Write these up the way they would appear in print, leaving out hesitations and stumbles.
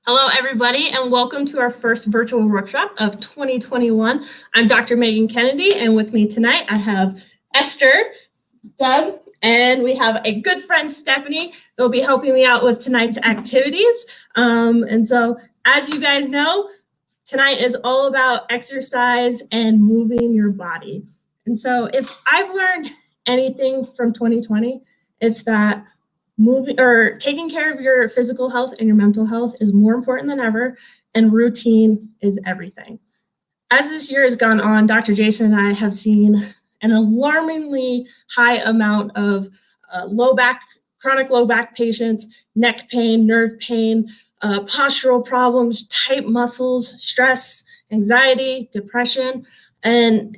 Hello, everybody, and welcome to our first virtual workshop of 2021. I'm Dr. Megan Kennedy, and with me tonight I have Esther, Doug, and we have a good friend, Stephanie. They'll be helping me out with tonight's activities. And so, as you guys know, tonight is all about exercise and moving your body. And so, if I've learned anything from 2020, it's that moving or taking care of your physical health and your mental health is more important than ever, and routine is everything. As this year has gone on, Dr. Jason and I have seen an alarmingly high amount of chronic low back patients, neck pain, nerve pain, postural problems, tight muscles, stress, anxiety, depression, and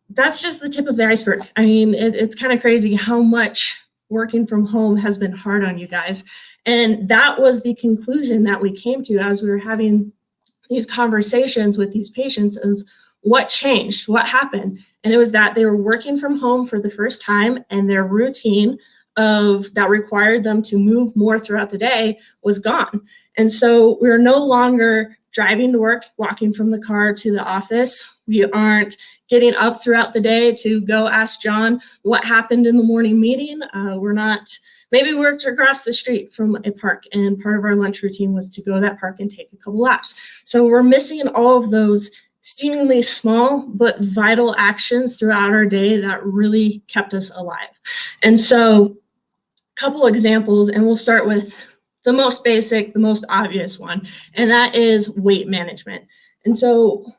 that's just the tip of the iceberg. I mean, it's kind of crazy how much working from home has been hard on you guys. And that was the conclusion that we came to as we were having these conversations with these patients is what changed, what happened. And it was that they were working from home for the first time, and their routine of that required them to move more throughout the day was gone. And so we were no longer driving to work, walking from the car to the office. We aren't getting up throughout the day to go ask John what happened in the morning meeting. Maybe we worked across the street from a park, and part of our lunch routine was to go to that park and take a couple laps. So we're missing all of those seemingly small but vital actions throughout our day that really kept us alive. And so a couple examples, and we'll start with the most basic, the most obvious one, and that is weight management. And so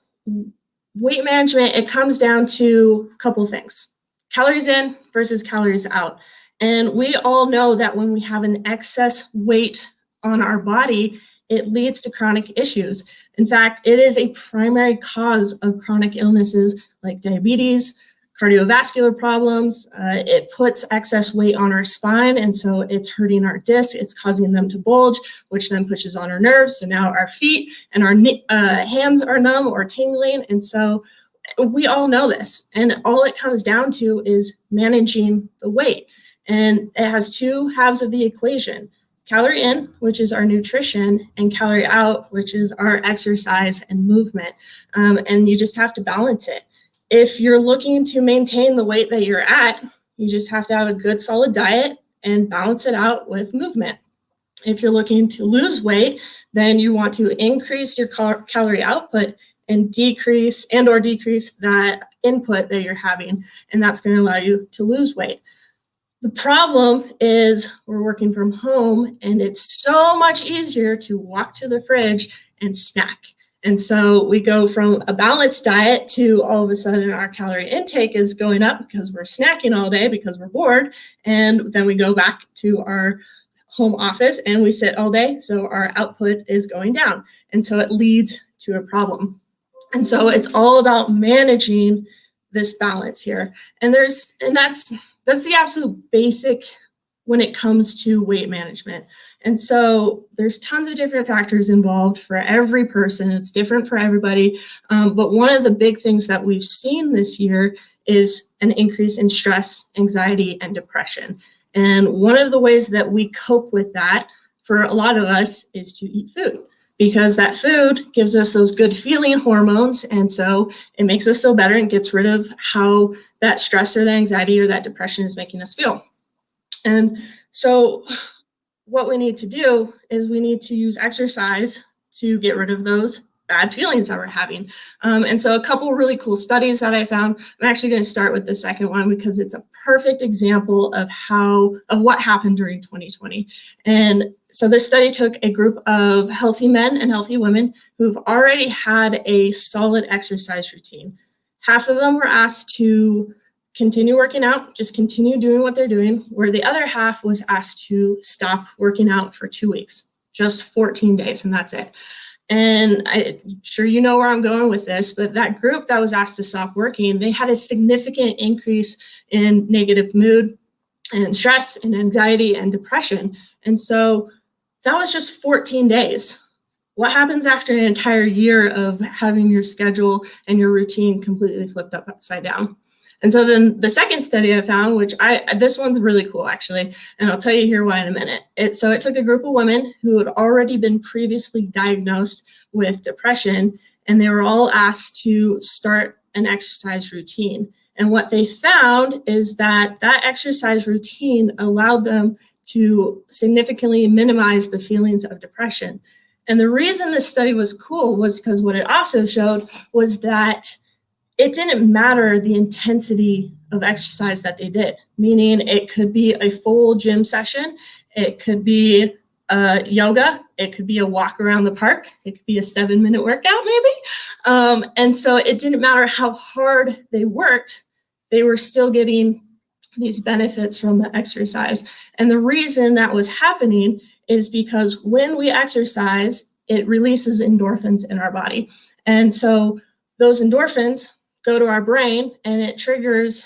weight management, it comes down to a couple things: calories in versus calories out. And we all know that when we have an excess weight on our body, it leads to chronic issues. In fact, it is a primary cause of chronic illnesses like diabetes, cardiovascular problems. It puts excess weight on our spine, and so it's hurting our discs. It's causing them to bulge, which then pushes on our nerves. So now our feet and our hands are numb or tingling. And so we all know this. And all it comes down to is managing the weight. And it has two halves of the equation: calorie in, which is our nutrition, and calorie out, which is our exercise and movement. And you just have to balance it. If you're looking to maintain the weight that you're at, you just have to have a good solid diet and balance it out with movement. If you're looking to lose weight, then you want to increase your calorie output and decrease that input that you're having, and that's going to allow you to lose weight. The problem is we're working from home, and it's so much easier to walk to the fridge and snack. And so we go from a balanced diet to all of a sudden our calorie intake is going up because we're snacking all day because we're bored. And then we go back to our home office and we sit all day. So our output is going down. And so it leads to a problem. And so it's all about managing this balance here. And that's the absolute basic when it comes to weight management. And so there's tons of different factors involved for every person. It's different for everybody. But one of the big things that we've seen this year is an increase in stress, anxiety, and depression. And one of the ways that we cope with that for a lot of us is to eat food, because that food gives us those good feeling hormones. And so it makes us feel better and gets rid of how that stress or the anxiety or that depression is making us feel. And so what we need to do is we need to use exercise to get rid of those bad feelings that we're having. And so a couple really cool studies that I found. I'm actually going to start with the second one because it's a perfect example of what happened during 2020. And so this study took a group of healthy men and healthy women who've already had a solid exercise routine. Half of them were asked to continue working out, just continue doing what they're doing, where the other half was asked to stop working out for 2 weeks, just 14 days, and that's it. And I'm sure you know where I'm going with this, but that group that was asked to stop working, they had a significant increase in negative mood and stress and anxiety and depression. And so that was just 14 days. What happens after an entire year of having your schedule and your routine completely flipped upside down? And so then the second study I found, which this one's really cool actually, and I'll tell you here why in a minute. It took a group of women who had already been previously diagnosed with depression, and they were all asked to start an exercise routine. And what they found is that exercise routine allowed them to significantly minimize the feelings of depression. And the reason this study was cool was because what it also showed was that it didn't matter the intensity of exercise that they did, meaning it could be a full gym session, it could be yoga, it could be a walk around the park, it could be a 7-minute workout maybe. And so it didn't matter how hard they worked, they were still getting these benefits from the exercise. And the reason that was happening is because when we exercise, it releases endorphins in our body. And so those endorphins go to our brain and it triggers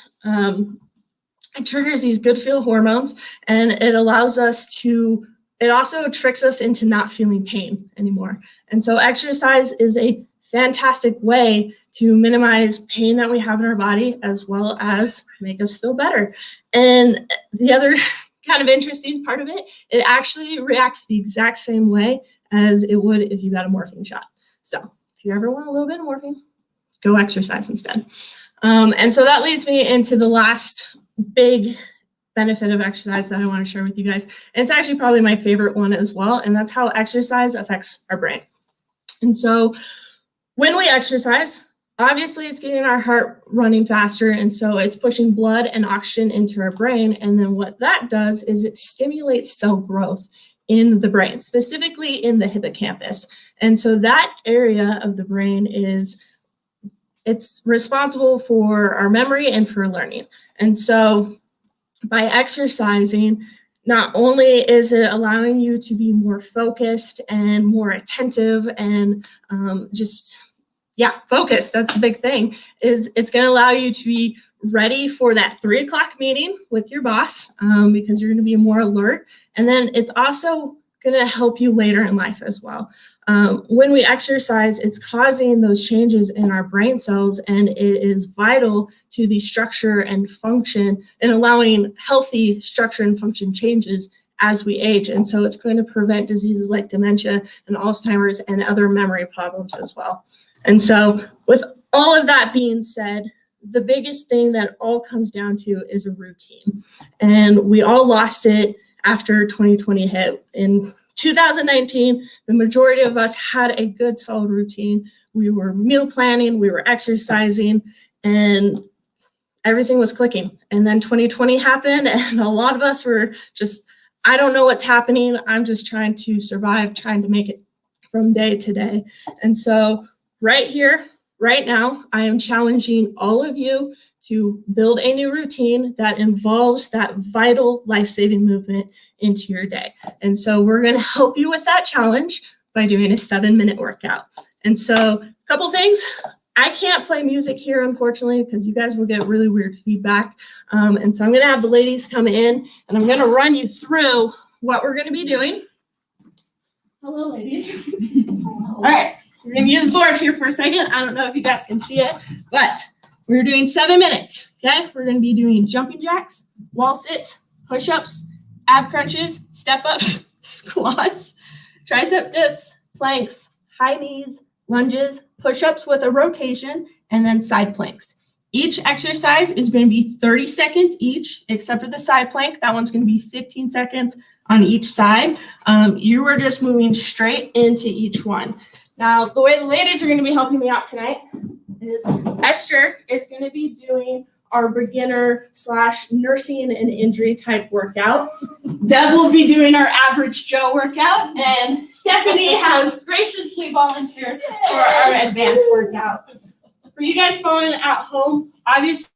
these good feel hormones, and it allows us to, it also tricks us into not feeling pain anymore. And so exercise is a fantastic way to minimize pain that we have in our body, as well as make us feel better. And the other kind of interesting part of it, it actually reacts the exact same way as it would if you got a morphine shot. So if you ever want a little bit of morphine, go exercise instead. And so that leads me into the last big benefit of exercise that I want to share with you guys. And it's actually probably my favorite one as well, and that's how exercise affects our brain. And so when we exercise, obviously it's getting our heart running faster, and so it's pushing blood and oxygen into our brain. And then what that does is it stimulates cell growth in the brain, specifically in the hippocampus. And so that area of the brain it's responsible for our memory and for learning. And so by exercising, not only is it allowing you to be more focused and more attentive and focused, that's the big thing, is it's going to allow you to be ready for that 3 o'clock meeting with your boss, because you're going to be more alert. And then it's also going to help you later in life as well. When we exercise, it's causing those changes in our brain cells, and it is vital to the structure and function and allowing healthy structure and function changes as we age. And so it's going to prevent diseases like dementia and Alzheimer's and other memory problems as well. And so with all of that being said, the biggest thing that all comes down to is a routine. And we all lost it after 2020 hit. In 2019, the majority of us had a good solid routine. We were meal planning, we were exercising, and everything was clicking. And then 2020 happened, and a lot of us were just, I don't know what's happening. I'm just trying to survive, trying to make it from day to day. And so right here, right now, I am challenging all of you to build a new routine that involves that vital life-saving movement into your day. And so we're going to help you with that challenge by doing a 7-minute workout. And so a couple things. I can't play music here, unfortunately, because you guys will get really weird feedback. And so I'm going to have the ladies come in, and I'm going to run you through what we're going to be doing. Hello, ladies. All right. We're going to use the board here for a second. I don't know if you guys can see it, but we're doing 7 minutes, okay? We're going to be doing jumping jacks, wall sits, push-ups, ab crunches, step-ups, squats, tricep dips, planks, high knees, lunges, push-ups with a rotation, and then side planks. Each exercise is going to be 30 seconds each, except for the side plank. That one's going to be 15 seconds on each side. You are just moving straight into each one. Now, the way the ladies are going to be helping me out tonight is Esther is going to be doing our beginner / nursing and injury type workout. Deb will be doing our average Joe workout, and Stephanie has graciously volunteered for our advanced workout. For you guys following at home, obviously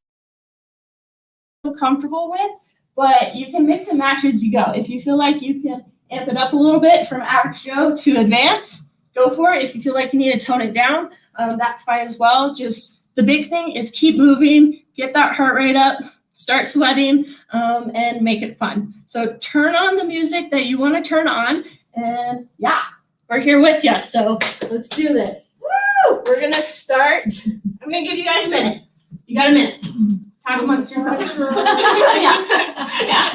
feel comfortable with, but you can mix and match as you go. If you feel like you can amp it up a little bit from average Joe to advanced, go for it. If you feel like you need to tone it down, that's fine as well. Just the big thing is keep moving, get that heart rate up, start sweating, and make it fun. So turn on the music that you want to turn on, and yeah, we're here with you. So let's do this. Woo! We're going to start. I'm going to give you guys a minute. You got a minute. Talk amongst yourselves. Yeah.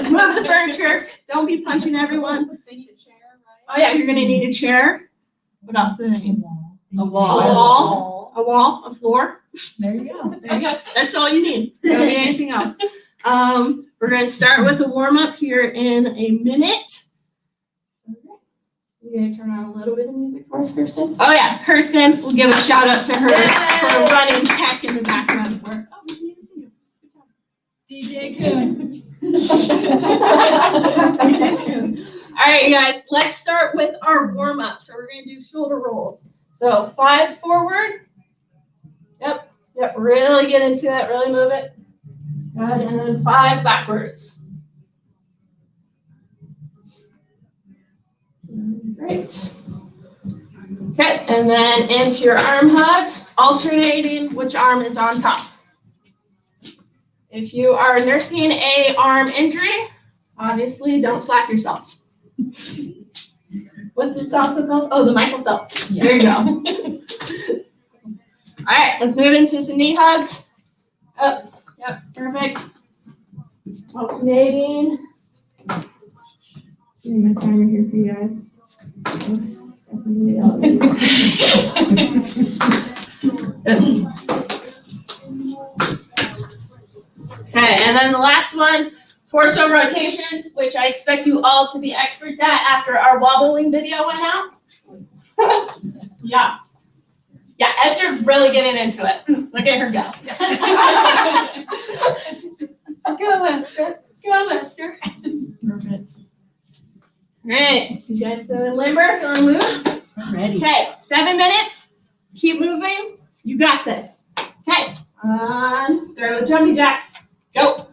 Move the furniture. Don't be punching everyone. They need a chair, right? Oh yeah, you're gonna need a chair. What else do they need? A wall. A wall, a floor. There you go. There you go. That's all you need. You don't need anything else. We're gonna start with a warm up here in a minute. Okay. You gonna turn on a little bit of music for us, Kirsten? Oh yeah, Kirsten. We'll give a shout out to her for running tech in the background for us. Oh, we didn't even see you. Good job. DJ Coon. DJ Coon. All right, you guys. Let's start with our warm up. So we're gonna do shoulder rolls. So 5 forward. Yep. Really get into it. Really move it. Good. And then 5 backwards. Great. Okay. And then into your arm hugs, alternating which arm is on top. If you are nursing a arm injury, obviously don't slack yourself. What's this also called? Oh, the Michael Phelps. Yeah. There you go. All right, let's move into some knee hugs. Up. Yep, perfect. Alternating. Getting my timer here for you guys. Okay, and then the last one, torso rotations, which I expect you all to be experts at after our wobbling video went out. Yeah. Yeah, Esther's really getting into it. Look at her go. Go, Esther. Go, Esther. Perfect. All right, you guys feeling limber, feeling loose? I'm ready. Okay, 7 minutes. Keep moving. You got this. Okay, start with jumping jacks. Go.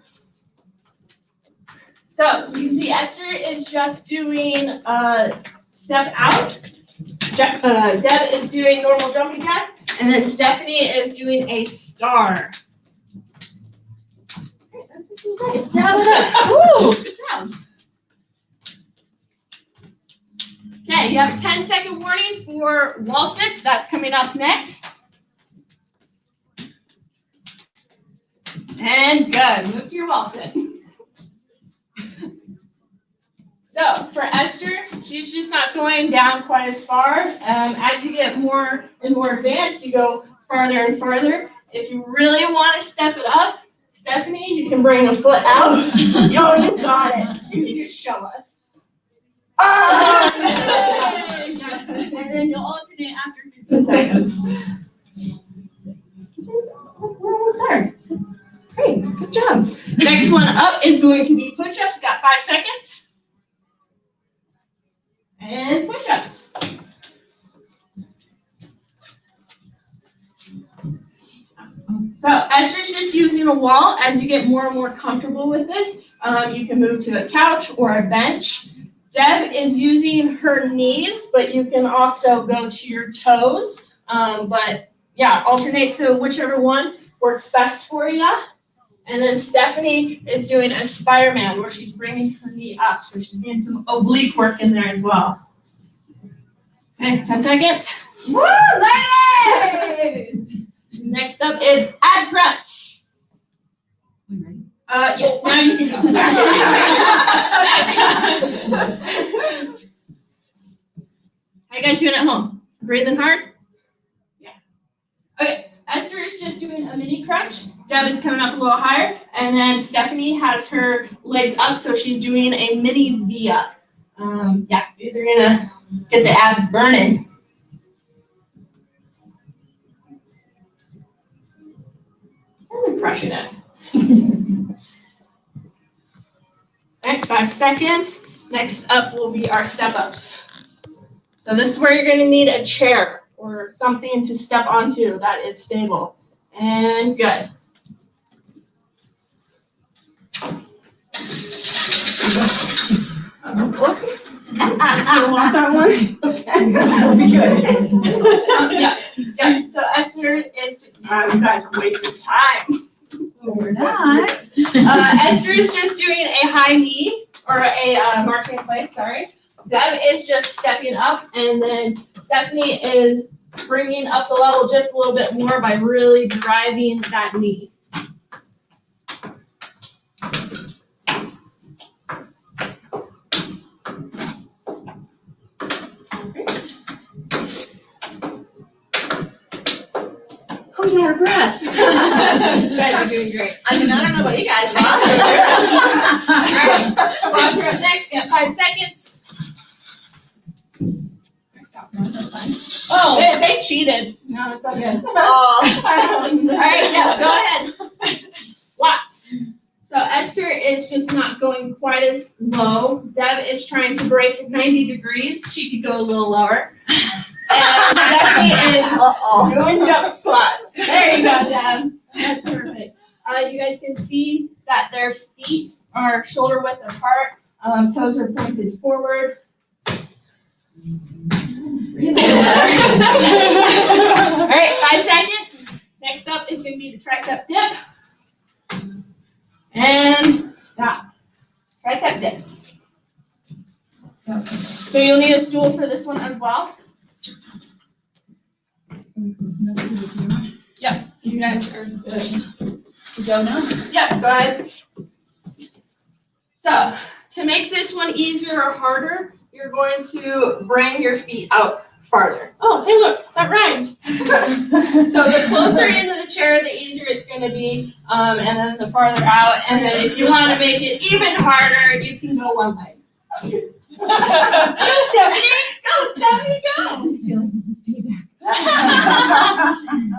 So you can see Esther is just doing step out. Deb is doing normal jumping jacks, and then Stephanie is doing a star. Okay, that's 15 seconds. Now it up. Woo, good job. Okay, you have a 10-second warning for wall sits. That's coming up next. And good. Move to your wall sit. So for Esther, she's just not going down quite as far. As you get more and more advanced, you go farther and farther. If you really want to step it up, Stephanie, you can bring a foot out. Yo, you got it. You can just show us. Oh! And then you'll alternate after 15 seconds. We're almost there. Great, good job. Next one up is going to be push-ups. Got 5 seconds. And push-ups. So Esther's just using a wall. As you get more and more comfortable with this, you can move to a couch or a bench. Deb is using her knees, but you can also go to your toes. But yeah, alternate to whichever one works best for you. And then Stephanie is doing a Spider-Man where she's bringing her knee up. So she's getting some oblique work in there as well. Okay, 10 seconds. Woo, legs! Next up is ab crunch. We ready? Yes, now you can go. How you guys doing at home? Breathing hard? Yeah. Okay. Esther is just doing a mini crunch. Deb is coming up a little higher. And then Stephanie has her legs up, so she's doing a mini V up. Yeah, these are gonna get the abs burning. That's crushing it. Okay, 5 seconds. Next up will be our step ups. So this is where you're gonna need a chair or something to step onto that is stable. And good. Want that one? Okay. That'll be good. Yeah. So Esther is, you guys are wasting time. We're not. Esther is just doing a high knee or a marching in place, sorry. Deb is just stepping up, and then Stephanie is bringing up the level just a little bit more by really driving that knee. Who's out of breath? You guys are doing great. I mean, I don't know about you guys, All right, squats are up next. You got 5 seconds. Oh, they cheated. No, it's all good. Oh. All right, yeah, go ahead. Squats. So Esther is just not going quite as low. Deb is trying to break 90 degrees. She could go a little lower. And Stephanie is doing jump squats. There you go, Deb. That's perfect. You guys can see that their feet are shoulder width apart. Toes are pointed forward. All right, 5 seconds. Next up is going to be the tricep dip. And stop. Tricep dips. So you'll need a stool for this one as well. Yep, you guys are good. To go now? Yep, go ahead. So to make this one easier or harder, you're going to bring your feet out farther. Oh, hey, look, that rhymes. So the closer into the chair, the easier it's going to be, and then the farther out. And then if you want to make it even harder, you can go one leg. Go, Stephanie! Go, Stephanie, go! I feel like this is payback.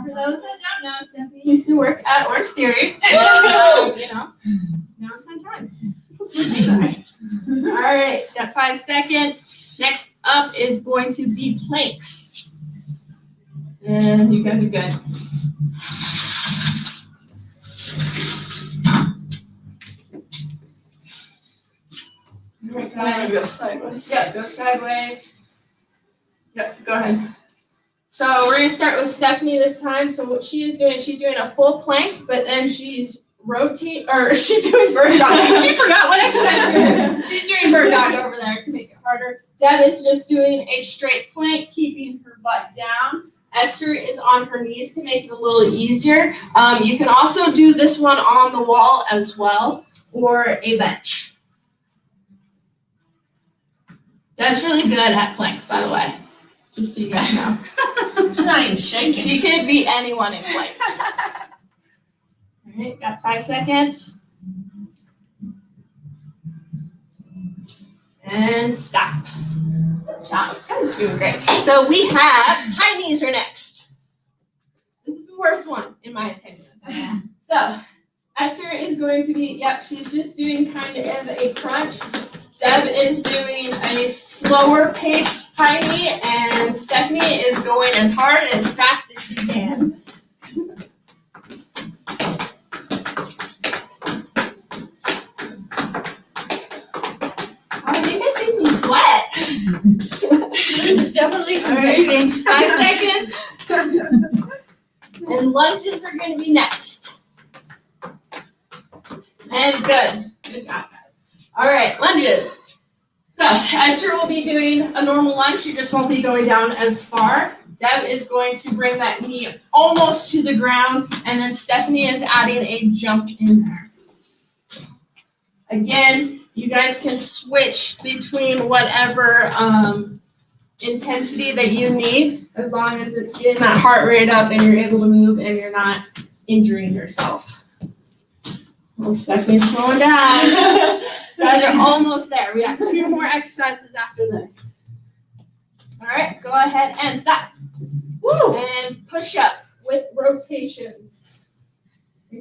For those that don't know, Stephanie used to work at Orange Theory. So, you know, now it's my time. All right, got 5 seconds. Next up is going to be planks. And you guys are good. All right, guys. Go sideways. Yeah, go sideways. Yep, go ahead. So we're gonna start with Stephanie this time. So what she is doing, she's doing a full plank, but then she's she's doing bird dog. She forgot what exercise. She's doing bird dog over there to make it harder. Deb is just doing a straight plank, keeping her butt down. Esther is on her knees to make it a little easier. You can also do this one on the wall as well, or a bench. Deb's really good at planks, by the way. Just so you guys know. She's not even shaking. She could beat anyone in planks. All right, got 5 seconds. And stop. Stop. That was doing great. So we have high knees are next. This is the worst one, in my opinion. So Esther is going to be, she's just doing kind of a crunch. Deb is doing a slower pace high knee, and Stephanie is going as hard and as fast as she can. Oh, you can see some sweat. There's definitely some All right, breathing. 5 seconds. And lunges are going to be next. And good. Good job, guys. All right, lunges. So Esther will be doing a normal lunge. She just won't be going down as far. Deb is going to bring that knee almost to the ground, and then Stephanie is adding a jump in there. Again, you guys can switch between whatever intensity that you need, as long as it's getting that heart rate up and you're able to move and you're not injuring yourself. Oh, Stephanie's slowing down. You guys are almost there. We got 2 more exercises after this. All right, go ahead and stop. Woo! And push up with rotation. I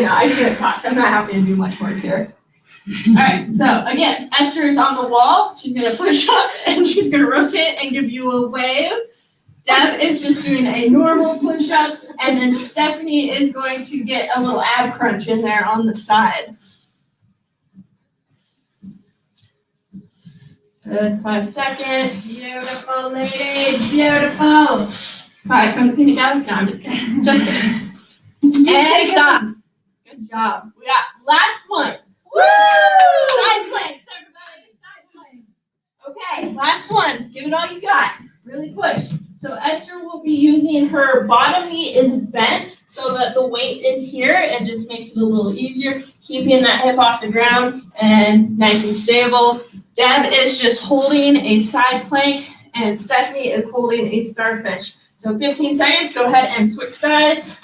know, I shouldn't talk. I'm not happy to do much work here. All right, so again, Esther is on the wall. She's gonna push up and she's gonna rotate and give you a wave. Deb is just doing a normal push-up, and then Stephanie is going to get a little ab crunch in there on the side. Good, 5 seconds. Beautiful, ladies, beautiful. All right, from the pinky down. No, I'm just kidding. Just kidding. And stop. Good job. We got last one. Woo! Side planks, everybody. Side planks. Okay, last one. Give it all you got. Really push. So Esther will be using her bottom knee is bent so that the weight is here. It just makes it a little easier, keeping that hip off the ground and nice and stable. Deb is just holding a side plank, and Stephanie is holding a starfish. So 15 seconds, go ahead and switch sides.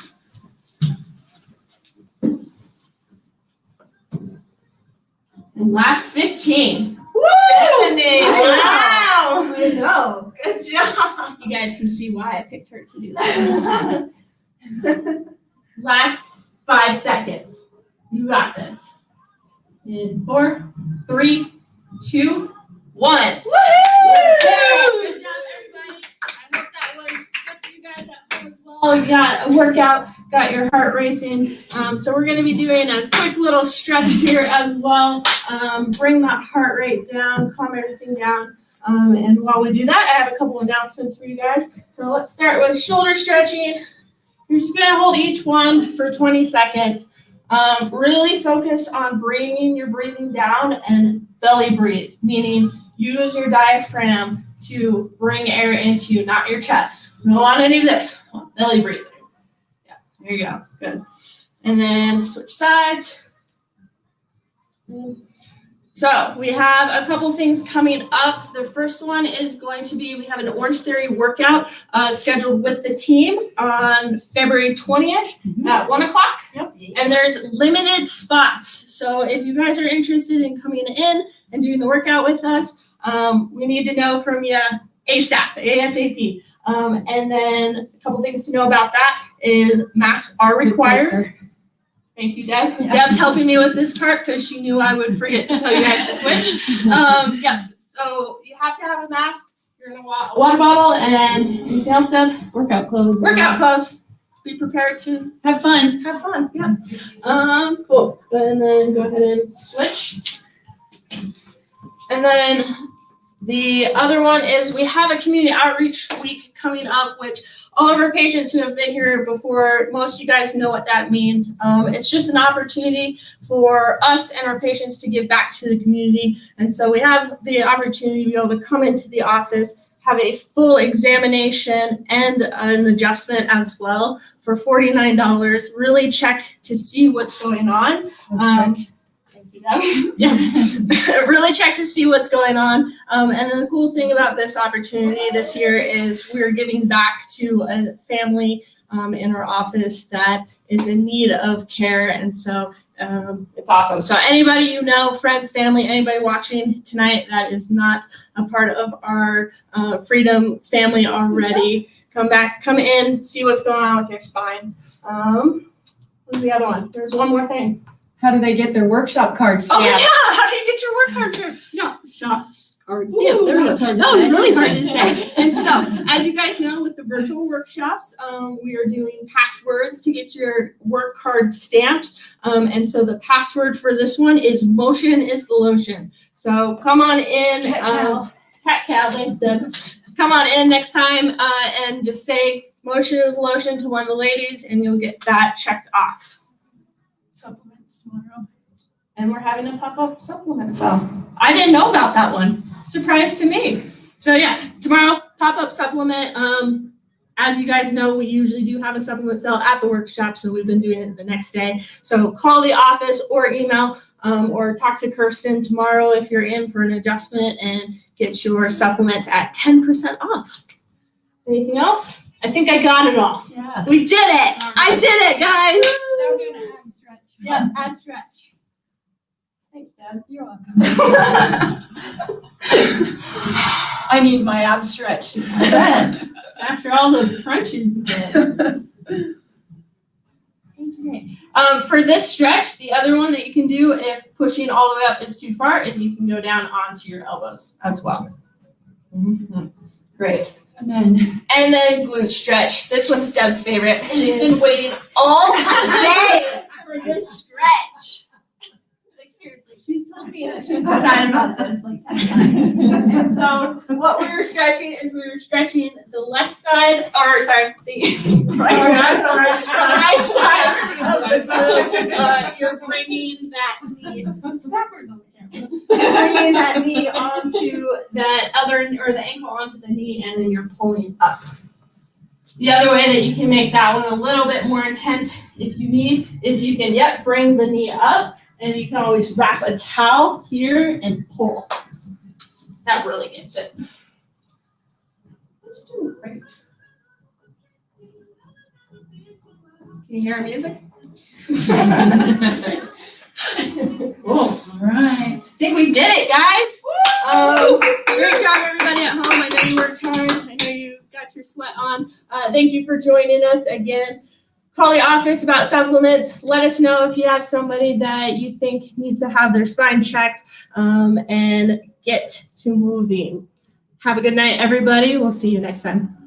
And last 15. Woo! Stephanie, wow. Way to go. Good job. You guys can see why I picked her to do that. Last 5 seconds. You got this. In 4, 3, 2, 1. Woohoo! Good job, everybody. I hope that was good for you guys at home as well. You got a workout, got your heart racing. So we're going to be doing a quick little stretch here as well. Bring that heart rate down, calm everything down. And while we do that, I have a couple announcements for you guys. So let's start with shoulder stretching. You're just going to hold each one for 20 seconds. Really focus on bringing your breathing down and belly breathe, meaning use your diaphragm to bring air into you, not your chest. We don't want any of this. Belly breathing. Yeah, there you go. Good. And then switch sides. So we have a couple things coming up. The first one is going to be, we have an Orange Theory workout scheduled with the team on February 20th at 1 o'clock. Yep. And there's limited spots. So if you guys are interested in coming in and doing the workout with us, we need to know from you ASAP. And then a couple things to know about that is masks are required. Thank you, Deb. Yeah. Deb's helping me with this part because she knew I would forget to tell you guys to switch. Yeah, so you have to have a mask. You're gonna want a water bottle and anything else, Deb? Workout clothes. Workout clothes. Be prepared to Have fun. have fun. Yeah. Cool. And then go ahead and switch. And then the other one is we have a community outreach week coming up, which all of our patients who have been here before, most of you guys know what that means. It's just an opportunity for us and our patients to give back to the community. And so we have the opportunity to be able to come into the office, have a full examination and an adjustment as well for $49. Really check to see what's going on. Thank you, Deb. Yeah, really check to see what's going on. And then the cool thing about this opportunity this year is we're giving back to a family in our office that is in need of care. And so it's awesome. So anybody you know, friends, family, anybody watching tonight that is not a part of our Freedom family already, come in, see what's going on with your spine. What's the other one? There's one more thing. How do they get their workshop cards Oh stamped? yeah, how do you get your work card cards? Ooh, Yeah, there we go. that was hard to That was say. really hard to say. And so, as you guys know, with the virtual workshops, we are doing passwords to get your work card stamped. And so the password for this one is motion is the lotion. So come on in. Cat cow, thanks, Deb. Come on in next time and just say motion is the lotion to one of the ladies, and you'll get that checked off. Supplements tomorrow. And we're having a pop-up supplement. So I didn't know about that one. Surprise to me. So yeah, tomorrow, pop-up supplement. As you guys know, we usually do have a supplement sale at the workshop, so we've been doing it the next day. So call the office or email or talk to Kirsten tomorrow if you're in for an adjustment and get your supplements at 10% off. Anything else? I think I got it all. Yeah. We did it. I did it, guys. Now we're doing an ab stretch. Yeah, ab stretch. Thanks, Deb. You're welcome. I need my ab stretch. I bet. After all those crunches you did. For this stretch, the other one that you can do if pushing all the way up is too far is you can go down onto your elbows as well. Mm-hmm. Great. And then Glute stretch. This one's Deb's favorite. She's been waiting all day for this stretch. Like seriously, she's told me that she was excited about this like 10 times. And so what we were stretching is we were stretching the left side, or sorry, the right side of the glute. You're bringing that knee. It's backwards on the camera. Bringing that knee onto that other, or the ankle onto the knee, and then you're pulling up. The other way that you can make that one a little bit more intense, if you need, is you can, bring the knee up, and you can always wrap a towel here and pull. That really gets it. Let's do it right. you hear our music? Cool. All right. I think we did it, guys. Great job, everybody at home. I know you worked hard. I know you got your sweat on. Thank you for joining us again. Call the office about supplements. Let us know if you have somebody that you think needs to have their spine checked, and get to moving. Have a good night, everybody. We'll see you next time.